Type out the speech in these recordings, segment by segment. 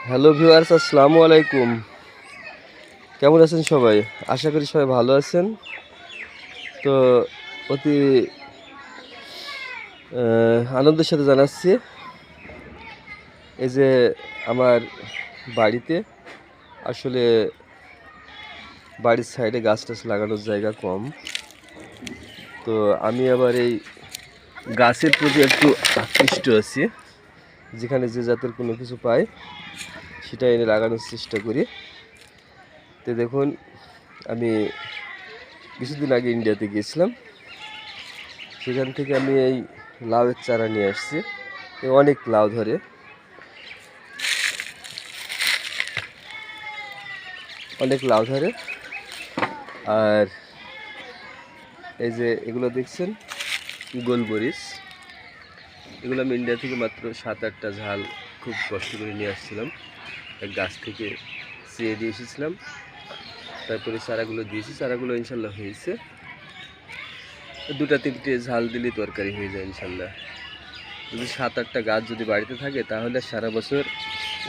Hello viewers, আসসালামু আলাইকুম। কেমন আছেন সবাই? আশা করি সবাই ভালো আছেন। তো অতি আনন্দের সাথে জানাচ্ছি, এই যে আমার বাড়িতে আসলে বাড়ির সাইডে গাছ টাছ লাগানোর জায়গা কম। তো আমি আবার এই গাছের প্রতি একটু আকৃষ্ট আছি। যেখানে যে জাতের কোনো কিছু পাই সেটা এনে লাগানোর চেষ্টা করি। তো দেখুন, আমি কিছুদিন আগে ইন্ডিয়াতে গিয়েছিলাম। সেখান থেকে আমি এই লাউয়ের চারা নিয়ে আসছি। অনেক লাউ ধরে, আর এই যে এগুলো দেখছেন গোলমরিচ, এগুলো আমি ইন্ডিয়া থেকে মাত্র 7-8টা ঝাল খুব কষ্ট করে নিয়ে আসছিলাম। এক গাছ থেকে চেয়ে দিয়ে এসেছিলাম, তারপরে চারাগুলো দিয়েছি। চারাগুলো ইনশাল্লাহ হয়েছে। 2-3টে ঝাল দিলে তরকারি হয়ে যায় ইনশাল্লাহ। যদি 7-8টা গাছ যদি বাড়িতে থাকে তাহলে সারা বছর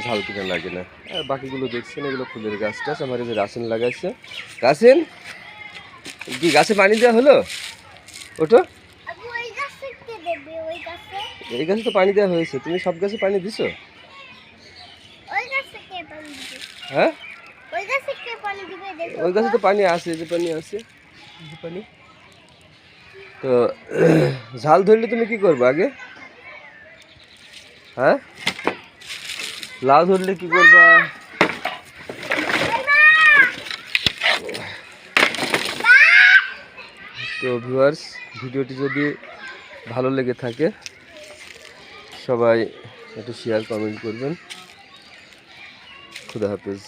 ঝাল কিনা লাগে না। আর বাকিগুলো দেখছেন, এগুলো ফুলের গাছ টাছ। আমার এই যে রাসেন লাগাইছে। রাসেন, কি গাছে পানি দেওয়া হলো? ওটো এই গাছে তো পানি দেওয়া হয়েছে। তুমি সব গাছে পানি দিছো? হ্যাঁ, ওই গাছে তো পানি আছে, যে পানি আছে পানি। তো ঝাল ধরলে তুমি কি করবে আগে? হ্যাঁ, লাউ ধরলে কি করবা? তো ভিউয়ার্স, ভিডিওটি যদি ভালো লেগে থাকে সবাই একটু শেয়ার কমেন্ট করবেন। খুদা হাফেজ।